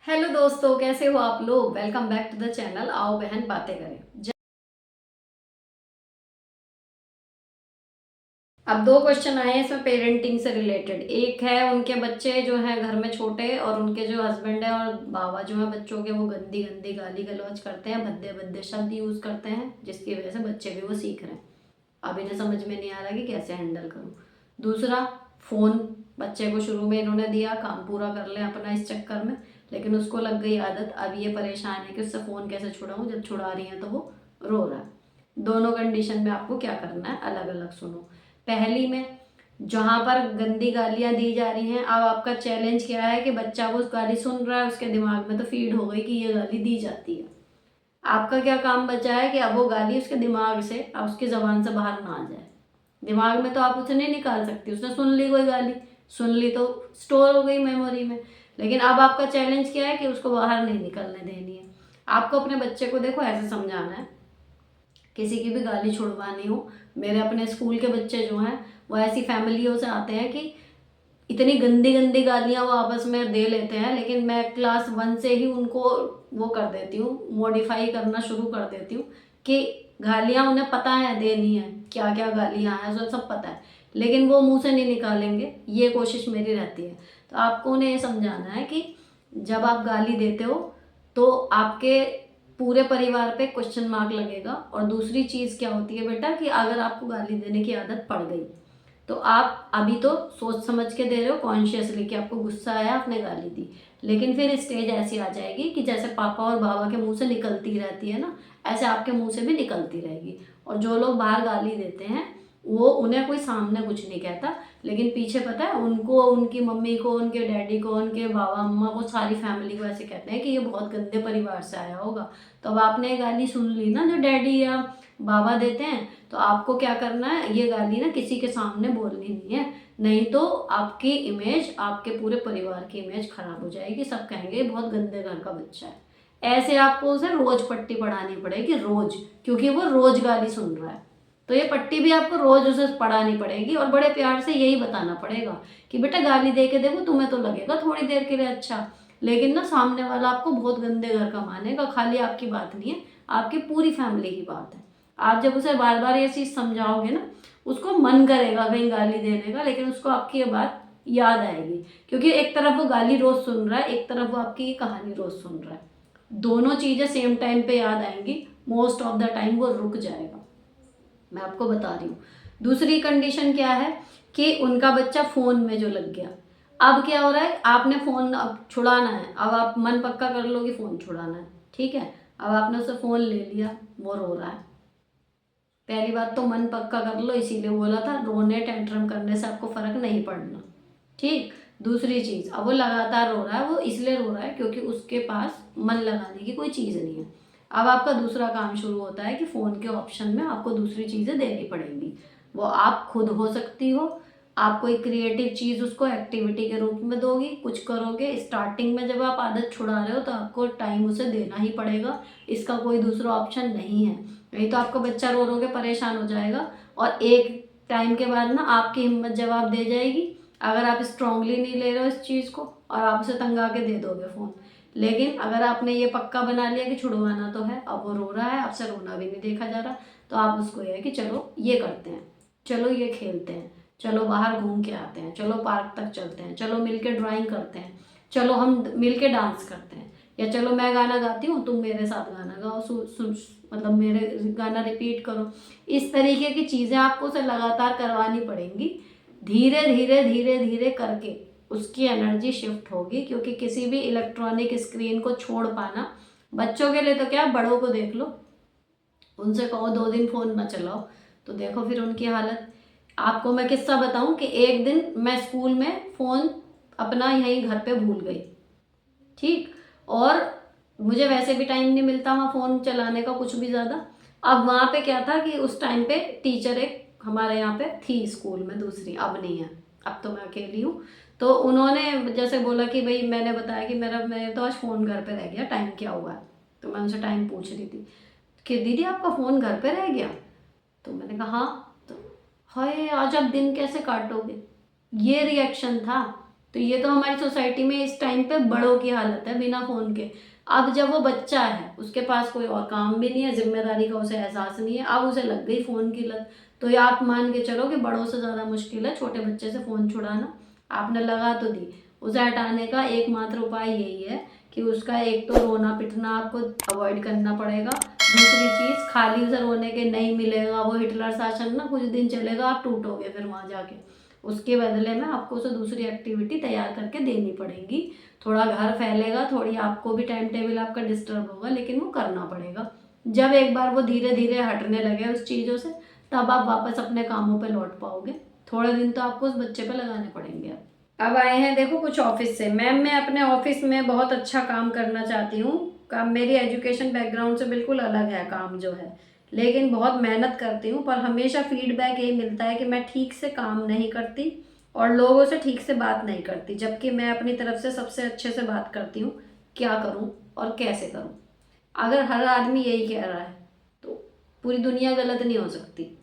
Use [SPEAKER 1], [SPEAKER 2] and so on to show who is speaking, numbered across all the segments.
[SPEAKER 1] Hello दोस्तों, कैसे हो आप लोग। Welcome back to the channel आओ बहन बातें करें। अब दो क्वेश्चन आए हैं इसमें पेरेंटिंग से रिलेटेड। एक है उनके बच्चे जो हैं घर में छोटे और उनके जो हस्बैंड है और बाबा जो है बच्चों के, वो गंदी गंदी गाली गलौज करते हैं, भद्दे भद्दे शब्द यूज करते हैं, जिसकी वजह से बच्चे भी वो सीख रहे हैं। अब इन्हें समझ में नहीं आ रहा कि कैसे हैंडल करूं। दूसरा, फोन बच्चे को शुरू में इन्होंने दिया, काम पूरा कर ले अपना इस चक्कर में, लेकिन उसको लग गई आदत। अब ये परेशान है कि उससे फोन कैसे छुड़ाऊं, जब छुड़ा रही है तो वो रो रहा है। दोनों कंडीशन में आपको क्या करना है, अलग अलग सुनो। पहली में, जहां पर गंदी गालियां दी जा रही हैं, अब आपका चैलेंज क्या है कि बच्चा वो गाली सुन रहा है, उसके दिमाग में तो फीड हो गई कि ये गाली दी जाती है। आपका क्या काम बचा है कि अब वो गाली उसके दिमाग से, अब उसकी जबान से बाहर ना आ जाए। दिमाग में तो आप उसे नहीं निकाल सकती, उसने सुन ली कोई गाली, सुन ली तो स्टोर हो गई मेमोरी में। लेकिन अब आपका चैलेंज क्या है कि उसको बाहर नहीं निकलने देनी है। आपको अपने बच्चे को देखो ऐसे समझाना है, किसी की भी गाली छुड़वानी हो। मेरे अपने स्कूल के बच्चे जो हैं वो ऐसी फैमिलियों से आते हैं कि इतनी गंदी गंदी गालियां वो आपस में दे लेते हैं, लेकिन मैं क्लास 1 से ही उनको वो कर देती हूँ, मॉडिफाई करना शुरू कर देती हूँ कि गालियां उन्हें पता है देनी है, क्या क्या गालियां हैं सब सब पता है, लेकिन वो मुंह से नहीं निकालेंगे, ये कोशिश मेरी रहती है। तो आपको उन्हें ये समझाना है कि जब आप गाली देते हो तो आपके पूरे परिवार पे क्वेश्चन मार्क लगेगा। और दूसरी चीज क्या होती है बेटा, कि अगर आपको गाली देने की आदत पड़ गई तो आप अभी तो सोच समझ के दे रहे हो कॉन्शियसली कि आपको गुस्सा आया, आपने गाली दी, लेकिन फिर स्टेज ऐसी आ जाएगी कि जैसे पापा और बाबा के मुंह से निकलती रहती है ना, ऐसे आपके मुंह से भी निकलती रहेगी। और जो लोग बाहर गाली देते हैं वो, उन्हें कोई सामने कुछ नहीं कहता, लेकिन पीछे पता है उनको, उनकी मम्मी को, उनके डैडी को, उनके बाबा अम्मा को, सारी फैमिली को ऐसे कहते हैं कि ये बहुत गंदे परिवार से आया होगा। तो अब आपने ये गाली सुन ली ना जो डैडी या बाबा देते हैं, तो आपको क्या करना है, ये गाली ना किसी के सामने बोलनी नहीं है, नहीं तो आपकी इमेज, आपके पूरे परिवार की इमेज खराब हो जाएगी। सब कहेंगे बहुत गंदे घर का बच्चा है। ऐसे आपको उसे रोज पट्टी पढ़ानी पड़ेगी, रोज, क्योंकि वो रोज गाली सुन रहा है। तो ये पट्टी भी आपको रोज उसे पढ़ानी पड़ेगी और बड़े प्यार से यही बताना पड़ेगा कि बेटा गाली दे के देखो, तुम्हें तो लगेगा थोड़ी देर के लिए अच्छा, लेकिन ना सामने वाला आपको बहुत गंदे घर का मानेगा। खाली आपकी बात नहीं है, आपकी पूरी फैमिली की बात है। आप जब उसे बार बार ये चीज समझाओगे ना, उसको मन करेगा कहीं गाली देने का, लेकिन उसको आपकी ये बात याद आएगी, क्योंकि एक तरफ वो गाली रोज सुन रहा है, एक तरफ वो आपकी ये कहानी रोज सुन रहा है। दोनों चीजें सेम टाइम पे याद आएंगी, मोस्ट ऑफ द टाइम वो रुक जाएगा, मैं आपको बता रही हूँ। दूसरी कंडीशन क्या है कि उनका बच्चा फोन में जो लग गया। अब क्या हो रहा है, आपने फोन अब छुड़ाना है, अब आप मन पक्का कर लो कि फोन छुड़ाना है, ठीक है। अब आपने उसे फोन ले लिया, वो रो रहा है। पहली बात तो मन पक्का कर लो, इसीलिए बोला था रोने टेंट्रम करने से आपको फर्क नहीं पड़ना, ठीक। दूसरी चीज, अब वो लगातार रो रहा है, वो इसलिए रो रहा है क्योंकि उसके पास मन लगाने की कोई चीज नहीं है। अब आपका दूसरा काम शुरू होता है कि फोन के ऑप्शन में आपको दूसरी चीजें देनी पड़ेंगी। वो आप खुद हो सकती हो, आप कोई क्रिएटिव चीज उसको एक्टिविटी के रूप में दोगी, कुछ करोगे। स्टार्टिंग में जब आप आदत छुड़ा रहे हो तो आपको टाइम उसे देना ही पड़ेगा, इसका कोई दूसरा ऑप्शन नहीं है, नहीं तो आपका बच्चा रो रो के परेशान हो जाएगा। और एक टाइम के बाद ना आपकी हिम्मत जवाब दे जाएगी, अगर आप स्ट्रांगली नहीं ले रहे हो इस चीज को और आप उसे तंगा के दे दोगे फोन। लेकिन अगर आपने ये पक्का बना लिया कि छुड़वाना तो है, अब वो रो रहा है, आपसे रोना भी नहीं देखा जा रहा, तो आप उसको ये है कि चलो ये करते हैं, चलो ये खेलते हैं, चलो बाहर घूम के आते हैं, चलो पार्क तक चलते हैं, चलो मिलके ड्राइंग करते हैं, चलो हम मिलके डांस करते हैं, या चलो मैं गाना गाती हूँ तुम मेरे साथ गाना गाओ, मतलब मेरे गाना रिपीट करो। इस तरीके की चीजें आपको उसे लगातार करवानी पड़ेंगी। धीरे धीरे धीरे धीरे करके उसकी एनर्जी शिफ्ट होगी, क्योंकि किसी भी इलेक्ट्रॉनिक स्क्रीन को छोड़ पाना, बच्चों के लिए तो क्या, बड़ों को देख लो, उनसे कहो 2 दिन फोन ना चलाओ तो देखो फिर उनकी हालत। आपको मैं किस्सा बताऊं कि एक दिन मैं स्कूल में फोन अपना यहीं घर पे भूल गई, ठीक। और मुझे वैसे भी टाइम नहीं मिलता वहाँ फोन चलाने का कुछ भी ज़्यादा। अब वहाँ पे क्या था कि उस टाइम पे टीचर एक हमारे यहाँ पे थी स्कूल में, दूसरी, अब नहीं है, अब तो मैं अकेली हूँ। तो उन्होंने जैसे बोला कि भाई, मैंने बताया कि मेरे तो आज फ़ोन घर पे रह गया, टाइम क्या हुआ है। तो मैं उनसे टाइम पूछ रही थी कि दीदी आपका फ़ोन घर पे रह गया। तो मैंने कहा हाँ। तो हाय, आज आप दिन कैसे काटोगे, ये रिएक्शन था। तो ये तो हमारी सोसाइटी में इस टाइम पे बड़ों की हालत है बिना फ़ोन के। अब जब वो बच्चा है, उसके पास कोई और काम भी नहीं है, जिम्मेदारी का उसे एहसास नहीं है, अब उसे लग गई फ़ोन की लत, तो ये आप मान के चलो कि बड़ों से ज़्यादा मुश्किल है छोटे बच्चे से फ़ोन छुड़ाना। आपने लगा तो दी, उसे हटाने का एकमात्र उपाय यही है कि उसका एक तो रोना पिटना आपको अवॉइड करना पड़ेगा। दूसरी चीज़, खाली उसे रोने के नहीं मिलेगा, वो हिटलर शासन ना कुछ दिन चलेगा, आप टूटोगे फिर वहाँ जाके। उसके बदले में आपको उसे दूसरी एक्टिविटी तैयार करके देनी पड़ेगी। थोड़ा घर फैलेगा, थोड़ी आपको भी टाइम टेबल आपका डिस्टर्ब होगा, लेकिन वो करना पड़ेगा। जब एक बार वो धीरे धीरे हटने लगे उस चीज़ों से, तब आप वापस अपने कामों पे लौट पाओगे। थोड़े दिन तो आपको उस बच्चे पे लगाने पड़ेंगे। अब आए हैं देखो कुछ ऑफिस से। मैम, मैं अपने ऑफिस में बहुत अच्छा काम करना चाहती हूँ। काम मेरी एजुकेशन बैकग्राउंड से बिल्कुल अलग है काम जो है, लेकिन बहुत मेहनत करती हूँ, पर हमेशा फीडबैक यही मिलता है कि मैं ठीक से काम नहीं करती और लोगों से ठीक से बात नहीं करती, जबकि मैं अपनी तरफ से सबसे अच्छे से बात करती हूँ। क्या करूँ और कैसे करूँ? अगर हर आदमी यही कह रहा है तो पूरी दुनिया गलत नहीं हो सकती।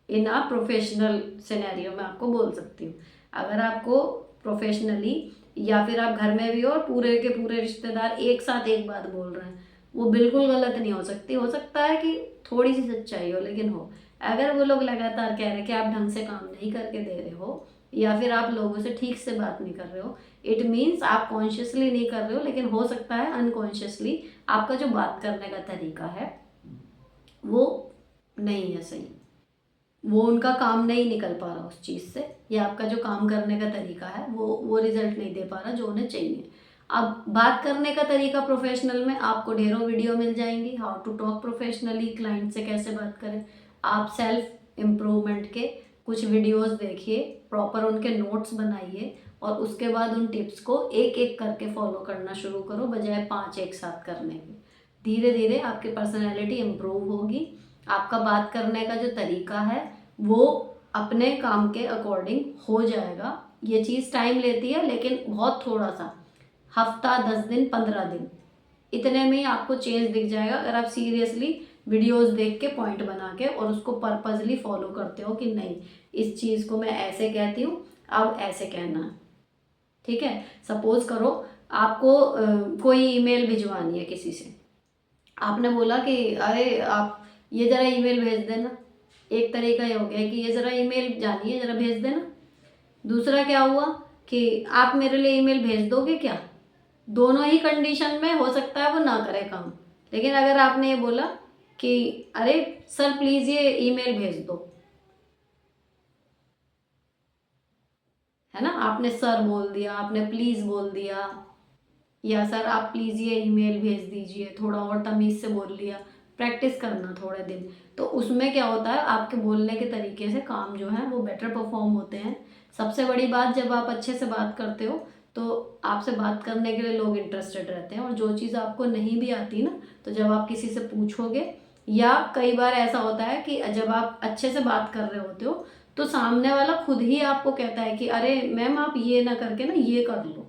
[SPEAKER 1] इन आ प्रोफेशनल सिनेरियो में आपको बोल सकती हूँ। अगर आपको प्रोफेशनली या फिर आप घर में भी हो और पूरे के पूरे रिश्तेदार एक साथ एक बात बोल रहे हैं, वो बिल्कुल गलत नहीं हो सकती। हो सकता है कि थोड़ी सी सच्चाई हो, लेकिन हो। अगर वो लोग लगातार कह रहे हैं कि आप ढंग से काम नहीं करके दे रहे हो या फिर आप लोगों से ठीक से बात नहीं कर रहे हो, इट मीन्स आप कॉन्शियसली नहीं कर रहे हो, लेकिन हो सकता है अनकॉन्शियसली आपका जो बात करने का तरीका है वो नहीं है सही। वो उनका काम नहीं निकल पा रहा उस चीज़ से, या आपका जो काम करने का तरीका है वो रिजल्ट नहीं दे पा रहा जो उन्हें चाहिए। अब बात करने का तरीका प्रोफेशनल में आपको ढेरों वीडियो मिल जाएंगी, how to talk professionally, client से कैसे बात करें। आप सेल्फ इम्प्रूवमेंट के कुछ वीडियोस देखिए, प्रॉपर उनके नोट्स बनाइए और उसके बाद उन टिप्स को एक एक करके फॉलो करना शुरू करो, बजाय 5 एक साथ करने के। धीरे धीरे आपकी पर्सनैलिटी इम्प्रूव होगी। आपका बात करने का जो तरीका है वो अपने काम के अकॉर्डिंग हो जाएगा। ये चीज़ टाइम लेती है, लेकिन बहुत थोड़ा सा, हफ्ता 10 दिन 15 दिन, इतने में ही आपको चेंज दिख जाएगा अगर आप सीरियसली वीडियोस देख के पॉइंट बना के और उसको पर्पजली फॉलो करते हो कि नहीं, इस चीज़ को मैं ऐसे कहती हूँ, अब ऐसे कहना है। ठीक है, सपोज करो आपको कोई ईमेल भिजवानी है किसी से। आपने बोला कि अरे आप ये ज़रा ईमेल भेज देना। एक तरीका ये हो गया कि ये ज़रा ईमेल जानी है, ज़रा भेज देना। दूसरा क्या हुआ कि आप मेरे लिए ईमेल भेज दोगे क्या? दोनों ही कंडीशन में हो सकता है वो ना करे काम। लेकिन अगर आपने ये बोला कि अरे सर प्लीज़ ये ईमेल भेज दो, है ना, आपने सर बोल दिया, आपने प्लीज़ बोल दिया, या सर आप प्लीज़ ये ईमेल भेज दीजिए, थोड़ा और तमीज़ से बोल लिया। प्रैक्टिस करना थोड़े दिन, तो उसमें क्या होता है आपके बोलने के तरीके से काम जो है वो बेटर परफॉर्म होते हैं। सबसे बड़ी बात, जब आप अच्छे से बात करते हो तो आपसे बात करने के लिए लोग इंटरेस्टेड रहते हैं। और जो चीज़ आपको नहीं भी आती ना, तो जब आप किसी से पूछोगे, या कई बार ऐसा होता है कि जब आप अच्छे से बात कर रहे होते हो तो सामने वाला खुद ही आपको कहता है कि अरे मैम आप ये ना करके ना ये कर लो।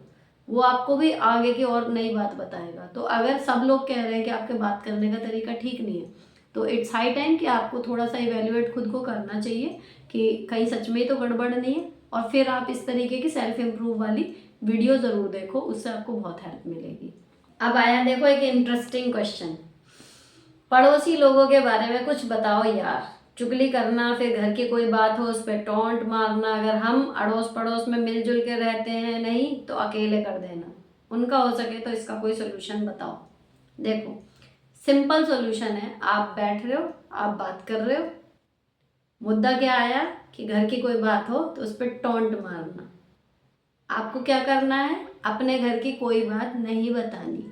[SPEAKER 1] वो आपको भी आगे की और नई बात बताएगा। तो अगर सब लोग कह रहे हैं कि आपके बात करने का तरीका ठीक नहीं है, तो इट्स हाई टाइम कि आपको थोड़ा सा इवेल्युएट खुद को करना चाहिए कि कहीं सच में ही तो गड़बड़ नहीं है। और फिर आप इस तरीके की सेल्फ इम्प्रूव वाली वीडियो ज़रूर देखो, उससे आपको बहुत हेल्प मिलेगी। अब आया देखो एक इंटरेस्टिंग क्वेश्चन, पड़ोसी लोगों के बारे में कुछ बताओ यार। चुगली करना, फिर घर की कोई बात हो उस पर टोंट मारना, अगर हम अड़ोस पड़ोस में मिलजुल के रहते हैं नहीं तो अकेले कर देना। उनका हो सके तो इसका कोई सोल्यूशन बताओ। देखो सिंपल सोल्यूशन है, आप बैठ रहे हो, आप बात कर रहे हो, मुद्दा क्या आया कि घर की कोई बात हो तो उस पर टोंट मारना। आपको क्या करना है, अपने घर की कोई बात नहीं बतानी।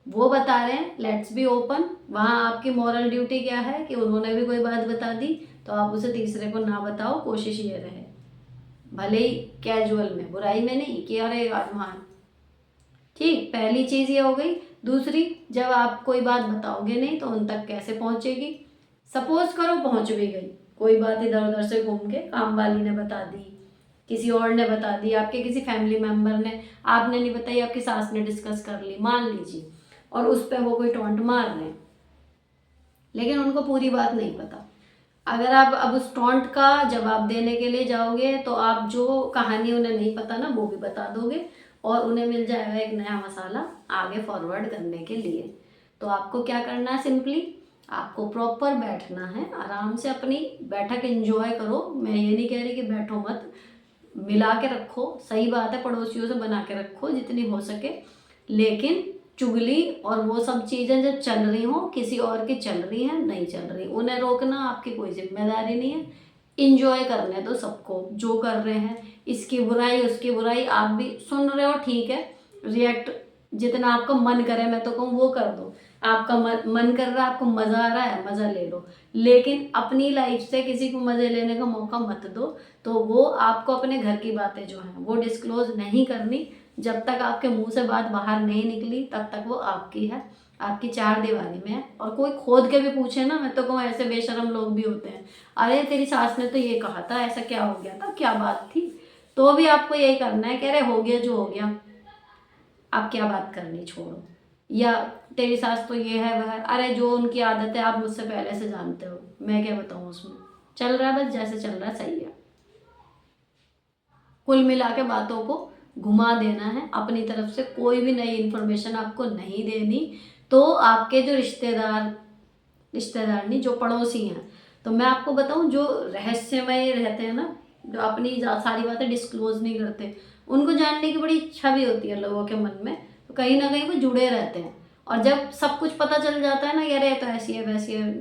[SPEAKER 1] वो बता रहे हैं, लेट्स बी ओपन, वहाँ आपकी मॉरल ड्यूटी क्या है कि उन्होंने भी कोई बात बता दी तो आप उसे तीसरे को ना बताओ। कोशिश ये रहे, भले ही कैजुअल में, बुराई में नहीं कि अरे आज वहाँ। ठीक, पहली चीज़ ये हो गई। दूसरी, जब आप कोई बात बताओगे नहीं तो उन तक कैसे पहुँचेगी? सपोज करो पहुँच भी गई, कोई बात इधर उधर से घूम के काम वाली ने बता दी, किसी और ने बता दी, आपके किसी फैमिली मेम्बर ने, आपने नहीं बताई, आपकी सास ने डिस्कस कर ली मान लीजिए, और उस पर वो कोई टोंट मार रहे हैं, लेकिन उनको पूरी बात नहीं पता। अगर आप अब उस टॉन्ट का जवाब देने के लिए जाओगे तो आप जो कहानी उन्हें नहीं पता ना वो भी बता दोगे, और उन्हें मिल जाएगा एक नया मसाला आगे फॉरवर्ड करने के लिए। तो आपको क्या करना है, सिंपली आपको प्रॉपर बैठना है, आराम से अपनी बैठक एंजॉय करो। मैं ये नहीं कह रही कि बैठो मत, मिला के रखो, सही बात है, पड़ोसियों से बना के रखो जितनी हो सके, लेकिन चुगली और वो सब चीज़ें जब चल रही हो, किसी और की चल रही है नहीं चल रही, उन्हें रोकना आपकी कोई जिम्मेदारी नहीं है। इंजॉय करने दो सबको जो कर रहे हैं, इसकी बुराई उसकी बुराई आप भी सुन रहे हो, ठीक है, रिएक्ट जितना आपका मन करे, मैं तो कहूँ वो कर दो। आपका मन कर रहा है, आपको मज़ा आ रहा है, मज़ा ले लो, लेकिन अपनी लाइफ से किसी को मज़े लेने का मौका मत दो। तो वो आपको अपने घर की बातें जो हैं वो डिस्क्लोज नहीं करनी, जब तक आपके मुंह से बात बाहर नहीं निकली तब तक वो आपकी है, आपकी चार दीवारी में है। और कोई खोद के भी पूछे ना, मैं तो कहूँ ऐसे बेशरम लोग भी होते हैं, अरे तेरी सास ने तो ये कहा था, ऐसा क्या हो गया था, क्या बात थी, तो भी आपको यही करना है कि अरे हो गया जो हो गया, आप क्या बात करनी छोड़ो। या तेरी सास तो ये है वह है, अरे जो उनकी आदत है आप मुझसे पहले से जानते हो, मैं क्या बताऊँ उसमें, चल रहा है बस जैसे चल रहा है सही है। कुल मिला के बातों को घुमा देना है अपनी तरफ से, कोई भी नई इन्फॉर्मेशन आपको नहीं देनी। तो आपके जो रिश्तेदार नहीं, जो पड़ोसी हैं, तो मैं आपको बताऊं जो रहस्यमय रहते हैं ना, जो अपनी सारी बातें डिस्क्लोज नहीं करते, उनको जानने की बड़ी इच्छा भी होती है लोगों के मन में, तो कहीं ना कहीं वो जुड़े रहते हैं। और जब सब कुछ पता चल जाता है ना, यार ये तो ऐसी है वैसी है,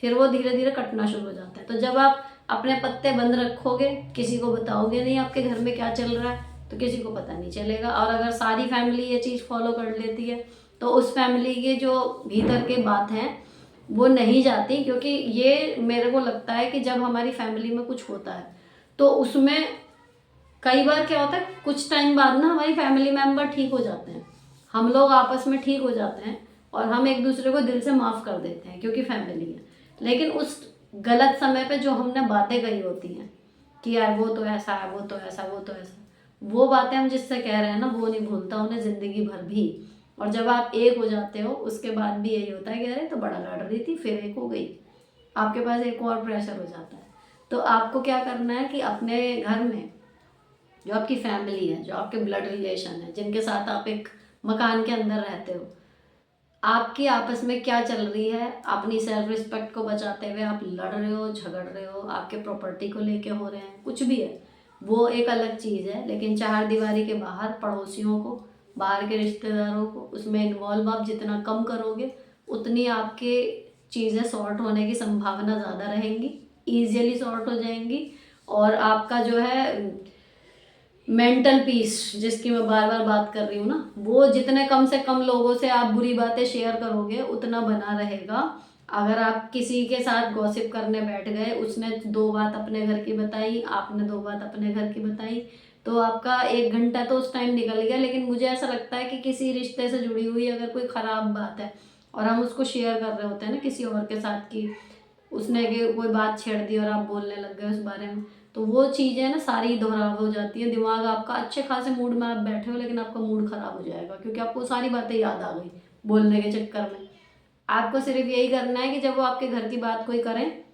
[SPEAKER 1] फिर वो धीरे धीरे कटना शुरू हो जाता है। तो जब आप अपने पत्ते बंद रखोगे, किसी को बताओगे नहीं आपके घर में क्या चल रहा है, तो किसी को पता नहीं चलेगा। और अगर सारी फैमिली ये चीज़ फॉलो कर लेती है तो उस फैमिली के जो भीतर के बात हैं वो नहीं जाती, क्योंकि ये मेरे को लगता है कि जब हमारी फैमिली में कुछ होता है तो उसमें कई बार क्या होता है, कुछ टाइम बाद ना हमारी फैमिली मेंबर ठीक हो जाते हैं, हम लोग आपस में ठीक हो जाते हैं और हम एक दूसरे को दिल से माफ़ कर देते हैं क्योंकि फैमिली है। लेकिन उस गलत समय पे जो हमने बातें कही होती हैं कि यार वो तो ऐसा है, वो तो ऐसा, वो तो ऐसा, वो बातें हम जिससे कह रहे हैं ना वो नहीं भूलता उन्हें ज़िंदगी भर भी। और जब आप एक हो जाते हो उसके बाद भी यही होता है कि अरे तो बड़ा लड़ रही थी फिर एक हो गई, आपके पास एक और प्रेशर हो जाता है। तो आपको क्या करना है कि अपने घर में जो आपकी फैमिली है, जो आपके ब्लड रिलेशन है, जिनके साथ आप एक मकान के अंदर रहते हो, आपकी आपस में क्या चल रही है, अपनी सेल्फ रिस्पेक्ट को बचाते हुए आप लड़ रहे हो, झगड़ रहे हो, आपके प्रॉपर्टी को लेके हो रहे हैं, कुछ भी है, वो एक अलग चीज़ है। लेकिन चार दीवारी के बाहर पड़ोसियों को, बाहर के रिश्तेदारों को उसमें इन्वॉल्व आप जितना कम करोगे उतनी आपके चीज़ें सॉर्ट होने की संभावना ज़्यादा रहेंगी, ईजियली सॉर्ट हो जाएंगी। और आपका जो है मेंटल पीस, जिसकी मैं बार बार बात कर रही हूँ ना, वो जितने कम से कम लोगों से आप बुरी बातें शेयर करोगे उतना बना रहेगा। अगर आप किसी के साथ गॉसिप करने बैठ गए, उसने दो बात अपने घर की बताई, आपने दो बात अपने घर की बताई, तो आपका एक घंटा तो उस टाइम निकल गया। लेकिन मुझे ऐसा लगता है कि किसी रिश्ते से जुड़ी हुई अगर कोई ख़राब बात है और हम उसको शेयर कर रहे होते हैं ना किसी और के साथ की, उसने कोई बात छेड़ दी और आप बोलने लग गए उस बारे में, तो वो चीज़ें ना सारी दोहराव हो जाती है। दिमाग आपका अच्छे खासे मूड में आप बैठे हो लेकिन आपका मूड खराब हो जाएगा क्योंकि आपको सारी बातें याद आ गई बोलने के चक्कर में। आपको सिर्फ यही करना है कि जब वो आपके घर की बात कोई करें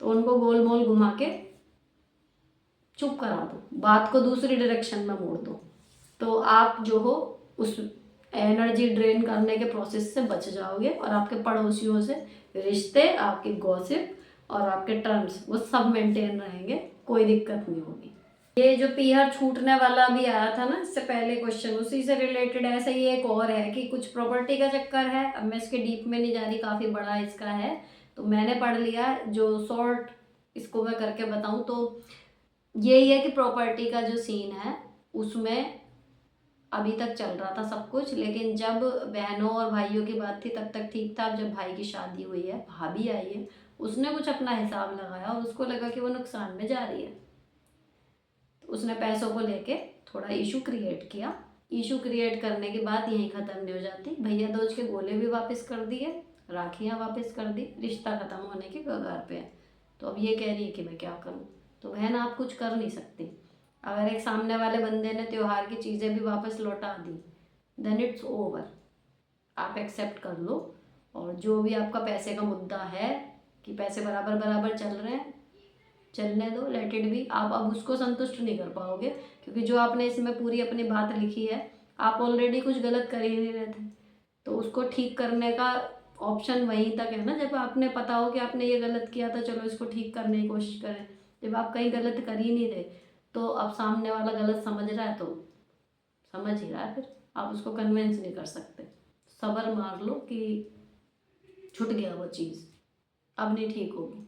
[SPEAKER 1] तो उनको गोल मोल घुमा के चुप करा दो, बात को दूसरी डायरेक्शन में मोड़ दो। तो आप जो हो उस एनर्जी ड्रेन करने के प्रोसेस से बच जाओगे और आपके पड़ोसियों से रिश्ते, आपके गॉसिप और आपके टर्म्स वो सब मेंटेन रहेंगे, कोई दिक्कत नहीं होगी। ये जो पीहर छूटने वाला भी आया था ना इससे पहले क्वेश्चन, उसी से रिलेटेड ऐसा ही एक और है कि कुछ प्रॉपर्टी का चक्कर है। अब मैं इसके डीप में नहीं जा रही, काफ़ी बड़ा इसका है, तो मैंने पढ़ लिया, जो शॉर्ट इसको मैं करके बताऊं तो यही है कि प्रॉपर्टी का जो सीन है उसमें अभी तक चल रहा था सब कुछ, लेकिन जब बहनों और भाइयों की बात थी तब तक ठीक था। अब जब भाई की शादी हुई है, भाभी आई है, उसने कुछ अपना हिसाब लगाया और उसको लगा कि वो नुकसान में जा रही है, तो उसने पैसों को लेके थोड़ा इशू क्रिएट किया। इशू क्रिएट करने की बात यहीं ख़त्म नहीं हो जाती, भैया दूज के गोले भी वापस कर दिए, राखियाँ वापस कर दी, रिश्ता ख़त्म होने के कगार पे है। तो अब ये कह रही है कि मैं क्या करूँ, तो बहन आप कुछ कर नहीं सकती। अगर एक सामने वाले बंदे ने त्योहार की चीज़ें भी वापस लौटा दी, देन इट्स ओवर, आप एक्सेप्ट कर लो। और जो भी आपका पैसे का मुद्दा है कि पैसे बराबर बराबर चल रहे हैं, चलने दो, लेट इट बी। आप अब उसको संतुष्ट नहीं कर पाओगे, क्योंकि जो आपने इसमें पूरी अपनी बात लिखी है, आप ऑलरेडी कुछ गलत कर ही नहीं रहे थे, तो उसको ठीक करने का ऑप्शन वहीं तक है ना। जब आपने पता हो कि आपने ये गलत किया था, चलो इसको ठीक करने की कोशिश करें। जब आप कहीं गलत कर ही नहीं रहे, तो अब सामने वाला गलत समझ रहा है तो समझ ही रहा है, फिर आप उसको कन्विंस नहीं कर सकते। सब्र मार लो कि छूट गया वो चीज़, अब नहीं ठीक होगी।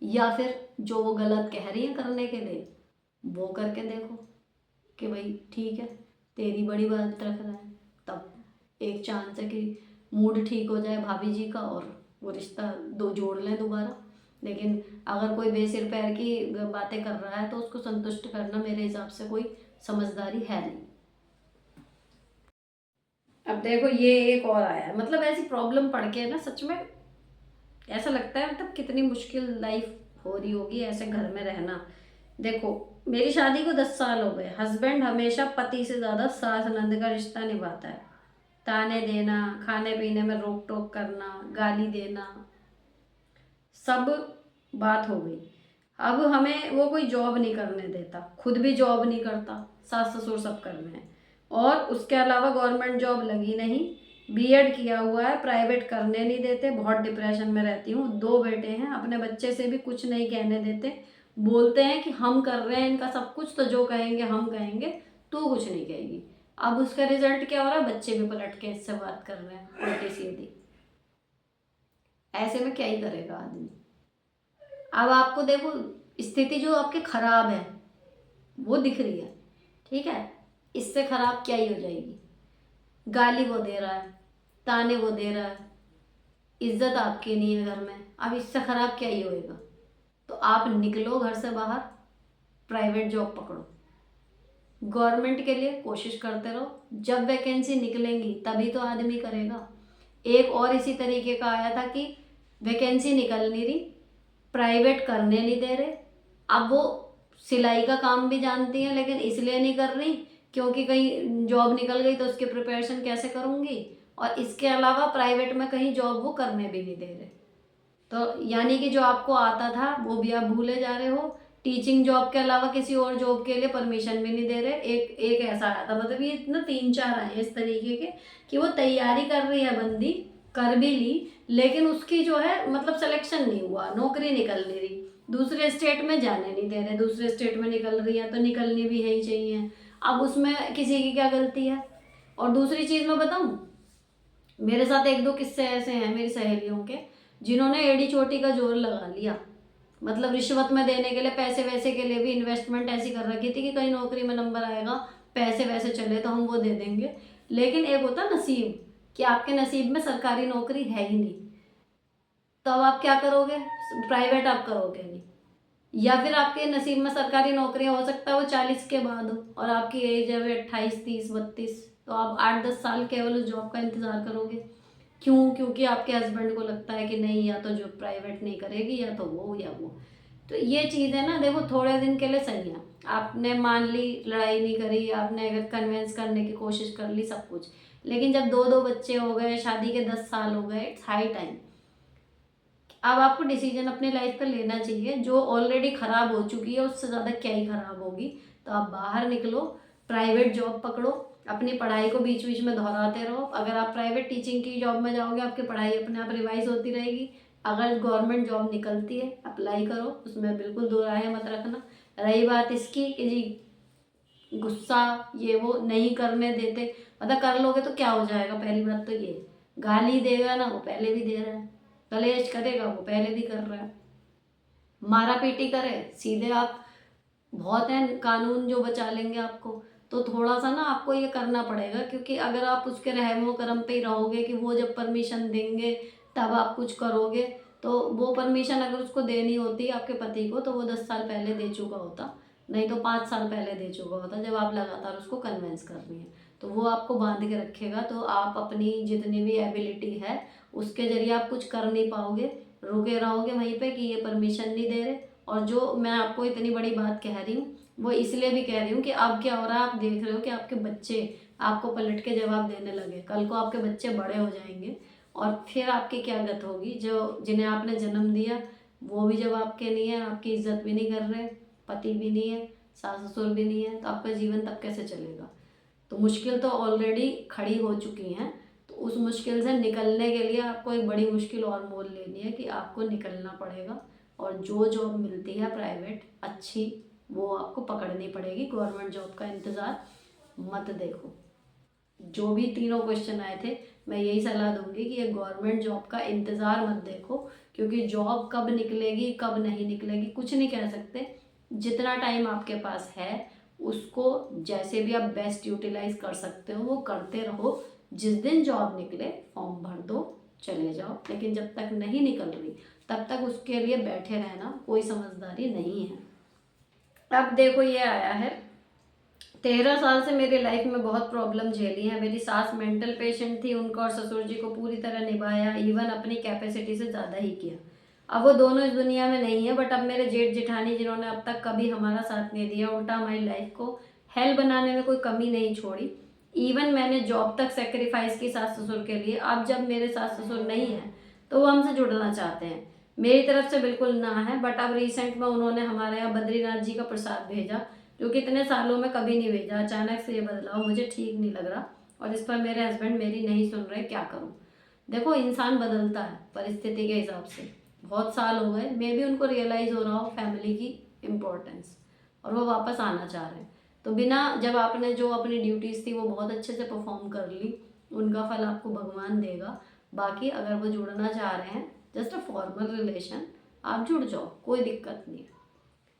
[SPEAKER 1] या फिर जो वो गलत कह रही है करने के लिए, वो करके देखो कि भाई ठीक है, तेरी बड़ी बात रख रहा है, तब एक चांस है कि मूड ठीक हो जाए भाभी जी का और वो रिश्ता दो जोड़ लें दोबारा। लेकिन अगर कोई बेसिर पैर की बातें कर रहा है, तो उसको संतुष्ट करना मेरे हिसाब से कोई समझदारी है नहीं। अब देखो ये एक और आया है, मतलब ऐसी प्रॉब्लम पड़ के ना सच में ऐसा लगता है, मतलब कितनी मुश्किल लाइफ हो रही होगी ऐसे घर में रहना। देखो मेरी शादी को 10 साल हो गए, हस्बैंड हमेशा पति से ज़्यादा सास नंद का रिश्ता निभाता है। ताने देना, खाने पीने में रोक टोक करना, गाली देना, सब बात हो गई। अब हमें वो कोई जॉब नहीं करने देता, खुद भी जॉब नहीं करता, सास ससुर सब कर रहे हैं, और उसके अलावा गवर्नमेंट जॉब लगी नहीं, बीएड किया हुआ है, प्राइवेट करने नहीं देते। बहुत डिप्रेशन में रहती हूँ, 2 बेटे हैं, अपने बच्चे से भी कुछ नहीं कहने देते, बोलते हैं कि हम कर रहे हैं इनका सब कुछ, तो जो कहेंगे हम कहेंगे, तू कुछ नहीं कहेगी। अब उसका रिजल्ट क्या हो रहा है, बच्चे भी पलट के इससे बात कर रहे हैं उल्टी सीधी। ऐसे में क्या ही करेगा आदमी। अब आपको देखो स्थिति जो आपकी खराब है वो दिख रही है, ठीक है, इससे खराब क्या ही हो जाएगी। गाली वो दे रहा है, ताने वो दे रहा है, इज्जत आपकी नहीं है घर में, अब इससे खराब क्या ही होएगा। तो आप निकलो घर से बाहर, प्राइवेट जॉब पकड़ो, गवर्नमेंट के लिए कोशिश करते रहो, जब वैकेंसी निकलेंगी तभी तो आदमी करेगा। एक और इसी तरीके का आया था कि वैकेंसी निकल नहीं रही, प्राइवेट करने नहीं दे रहे। अब वो सिलाई का काम भी जानती हैं, लेकिन इसलिए नहीं कर रही क्योंकि कहीं जॉब निकल गई तो उसकी प्रिपरेशन कैसे करूँगी, और इसके अलावा प्राइवेट में कहीं जॉब वो करने भी नहीं दे रहे। तो यानी कि जो आपको आता था वो भी आप भूले जा रहे हो, टीचिंग जॉब के अलावा किसी और जॉब के लिए परमिशन भी नहीं दे रहे। एक एक ऐसा आया था, मतलब ये इतना 3-4 आए इस तरीके के कि वो तैयारी कर रही है बंदी, कर भी ली, लेकिन उसकी जो है मतलब सिलेक्शन नहीं हुआ, नौकरी निकल नहीं रही, दूसरे स्टेट में जाने नहीं दे रहे, दूसरे स्टेट में निकल रही है तो निकलनी भी है ही चाहिए। अब उसमें किसी की क्या गलती है। और दूसरी चीज़ मैं बताऊँ, मेरे साथ 1-2 किस्से ऐसे हैं मेरी सहेलियों के, जिन्होंने एड़ी चोटी का जोर लगा लिया, मतलब रिश्वत में देने के लिए, पैसे वैसे के लिए भी इन्वेस्टमेंट ऐसी कर रखी थी कि कहीं नौकरी में नंबर आएगा, पैसे वैसे चले तो हम वो दे देंगे। लेकिन एक होता नसीब, कि आपके नसीब में सरकारी नौकरी है ही नहीं, तब आप क्या करोगे, प्राइवेट आप करोगे नहीं। या फिर आपके नसीब में सरकारी नौकरी हो सकता है वो 40 के बाद हो, और आपकी एज है 28, 30, 32, तो आप 8-10 साल केवल उस जॉब का इंतजार करोगे। क्यों? क्योंकि आपके हस्बैंड को लगता है कि नहीं, या तो जो प्राइवेट नहीं करेगी या तो वो या वो। तो ये चीज़ है ना, देखो थोड़े दिन के लिए सही है, आपने मान ली, लड़ाई नहीं करी, आपने अगर कन्विंस करने की कोशिश कर ली सब कुछ, लेकिन जब 2-2 बच्चे हो गए, शादी के 10 साल हो गए, इट्स हाई टाइम। अब आपको डिसीजन अपनी लाइफ पर लेना चाहिए, जो ऑलरेडी खराब हो चुकी है उससे ज़्यादा क्या ही खराब होगी। तो आप बाहर निकलो, प्राइवेट जॉब पकड़ो, अपनी पढ़ाई को बीच बीच में दोहराते रहो। अगर आप प्राइवेट टीचिंग की जॉब में जाओगे, आपकी पढ़ाई अपने आप रिवाइज होती रहेगी। अगर गवर्नमेंट जॉब निकलती है, अप्लाई करो, उसमें बिल्कुल दो राय मत रखना। रही बात इसकी कि जी गुस्सा ये वो नहीं करने देते, मतलब कर लोगे तो क्या हो जाएगा, पहली बात तो ये, गाली देगा ना वो पहले भी दे रहा है, कलेश करेगा वो पहले भी कर रहा है, मारा पीटी करे सीधे आप, बहुत है कानून जो बचा लेंगे आपको। तो थोड़ा सा ना आपको ये करना पड़ेगा, क्योंकि अगर आप उसके रहमो करम पे ही रहोगे कि वो जब परमिशन देंगे तब आप कुछ करोगे, तो वो परमिशन अगर उसको देनी होती आपके पति को, तो वो 10 साल पहले दे चुका होता, नहीं तो 5 साल पहले दे चुका होता, जब आप लगातार उसको कन्विंस कर रही हैं। तो वो आपको बांध के रखेगा, तो आप अपनी जितनी भी एबिलिटी है उसके जरिए आप कुछ कर नहीं पाओगे, रुके रहोगे वहीं पे कि ये परमिशन नहीं दे रहे। और जो मैं आपको इतनी बड़ी बात कह रही हूँ, वो इसलिए भी कह रही हूँ कि अब क्या हो रहा है, आप देख रहे हो कि आपके बच्चे आपको पलट के जवाब देने लगे, कल को आपके बच्चे बड़े हो जाएंगे और फिर आपकी क्या गत होगी, जो जिन्हें आपने जन्म दिया वो भी जब आपके नहीं है, आपकी इज्जत भी नहीं कर रहे, पति भी नहीं है, सास ससुर भी नहीं है, तो आपका जीवन तब कैसे चलेगा। तो मुश्किल तो ऑलरेडी खड़ी हो चुकी हैं, तो उस मुश्किल से निकलने के लिए आपको एक बड़ी मुश्किल और मोल लेनी है कि आपको निकलना पड़ेगा। और जो जॉब मिलती है प्राइवेट अच्छी, वो आपको पकड़नी पड़ेगी। गवर्नमेंट जॉब का इंतज़ार मत देखो। जो भी तीनों क्वेश्चन आए थे, मैं यही सलाह दूंगी कि ये गवर्नमेंट जॉब का इंतज़ार मत देखो, क्योंकि जॉब कब निकलेगी कब नहीं निकलेगी कुछ नहीं कह सकते। जितना टाइम आपके पास है उसको जैसे भी आप बेस्ट यूटिलाइज कर सकते हो वो करते रहो। जिस दिन जॉब निकले फॉर्म भर दो, चले जाओ, लेकिन जब तक नहीं निकल रही तब तक उसके लिए बैठे रहना कोई समझदारी नहीं है। अब देखो ये आया है, 13 साल से मेरी लाइफ में बहुत प्रॉब्लम झेली है। मेरी सास मेंटल पेशेंट थी, उनको और ससुर जी को पूरी तरह निभाया, इवन अपनी कैपेसिटी से ज़्यादा ही किया। अब वो दोनों इस दुनिया में नहीं है, बट अब मेरे जेठ जिठानी जिन्होंने अब तक कभी हमारा साथ नहीं दिया, उल्टा हमारी लाइफ को हेल बनाने में कोई कमी नहीं छोड़ी। इवन मैंने जॉब तक सेक्रीफाइस की सास ससुर के लिए। अब जब मेरे सास ससुर नहीं है तो वो हमसे जुड़ना चाहते हैं, मेरी तरफ से बिल्कुल ना है। बट अब रिसेंट में उन्होंने हमारे यहाँ बद्रीनाथ जी का प्रसाद भेजा, जो कि इतने सालों में कभी नहीं भेजा। अचानक से ये बदलाव मुझे ठीक नहीं लग रहा, और इस पर मेरे हस्बैंड मेरी नहीं सुन रहे, क्या करूं। देखो इंसान बदलता है परिस्थिति के हिसाब से। बहुत साल हो गए, मे भी उनको रियलाइज़ हो रहा हो फैमिली की इम्पोर्टेंस, और वो वापस आना चाह रहे हैं। तो बिना, जब आपने जो अपनी ड्यूटीज़ थी वो बहुत अच्छे से परफॉर्म कर ली, उनका फल आपको भगवान देगा। बाकी अगर वो जुड़ना चाह रहे हैं, जस्ट अ फॉर्मल रिलेशन, आप जुड़ जाओ, कोई दिक्कत नहीं है।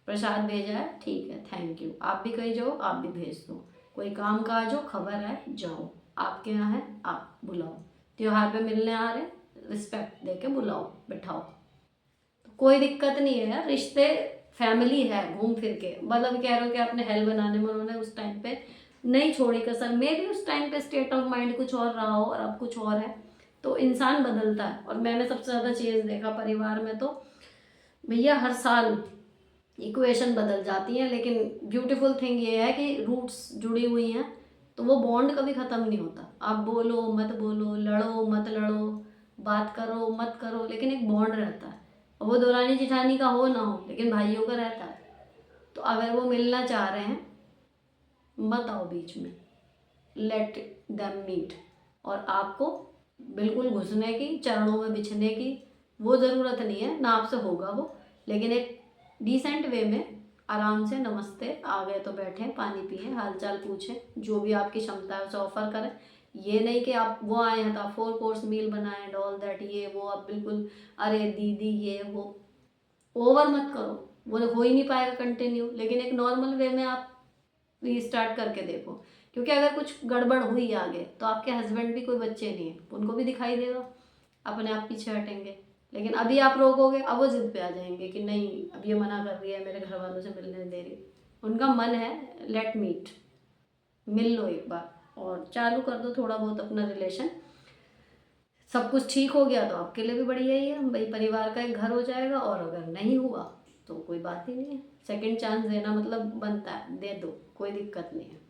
[SPEAKER 1] प्रसाद भेजा है, ठीक है, थैंक यू। आप भी कहीं जाओ, आप भी भेज दो। कोई काम काज हो, खबर है, जाओ। आपके यहाँ है, आप बुलाओ। त्योहार पे मिलने आ रहे, रिस्पेक्ट दे के बुलाओ, बिठाओ, तो कोई दिक्कत नहीं है यार। रिश्ते फैमिली है घूम फिर के। मतलब कह रहे हो कि आपने हेल बनाने में उन्होंने उस टाइम पे नहीं छोड़ी कसर, मे भी उस टाइम पे स्टेट ऑफ माइंड कुछ और रहा हो और अब कुछ और है। तो इंसान बदलता है, और मैंने सबसे ज़्यादा चीज़ देखा परिवार में, तो भैया हर साल इक्वेशन बदल जाती है, लेकिन ब्यूटीफुल थिंग ये है कि रूट्स जुड़ी हुई हैं, तो वो बॉन्ड कभी ख़त्म नहीं होता। आप बोलो मत बोलो, लड़ो मत लड़ो, बात करो मत करो, लेकिन एक बॉन्ड रहता है। और वो दौरानी जिठानी का हो ना हो, लेकिन भाइयों का रहता है। तो अगर वो मिलना चाह रहे हैं, मत आओ बीच में, लेट देम मीट। और आपको बिल्कुल घुसने की, चरणों में बिछने की वो ज़रूरत नहीं है, ना आपसे होगा वो। लेकिन एक डिसेंट वे में आराम से, नमस्ते, आ गए तो बैठें, पानी पिए, हालचाल पूछें, जो भी आपकी क्षमता है उसे ऑफर करें। ये नहीं कि आप वो आए हैं तो आप 4 कोर्स मील बनाएं, ऑल दैट, ये वो, आप बिल्कुल अरे दीदी ये वो ओवर मत करो, वो हो ही नहीं पाएगा कंटिन्यू। लेकिन एक नॉर्मल वे में आप रीस्टार्ट करके देखो, क्योंकि अगर कुछ गड़बड़ हुई आगे तो आपके हस्बैंड भी कोई बच्चे नहीं है, उनको भी दिखाई देगा, अपने आप पीछे हटेंगे। लेकिन अभी आप रोकोगे, अब वो जिद पे आ जाएंगे कि नहीं, अब ये मना कर रही है, मेरे घर वालों से मिलने नहीं दे रही। उनका मन है लेट मीट, मिल लो एक बार और चालू कर दो थोड़ा बहुत अपना रिलेशन। सब कुछ ठीक हो गया तो आपके लिए भी बढ़िया ही है भाई, परिवार का एक घर हो जाएगा। और अगर नहीं हुआ तो कोई बात ही नहीं है, सेकंड चांस देना मतलब बनता है, दे दो, कोई दिक्कत नहीं है।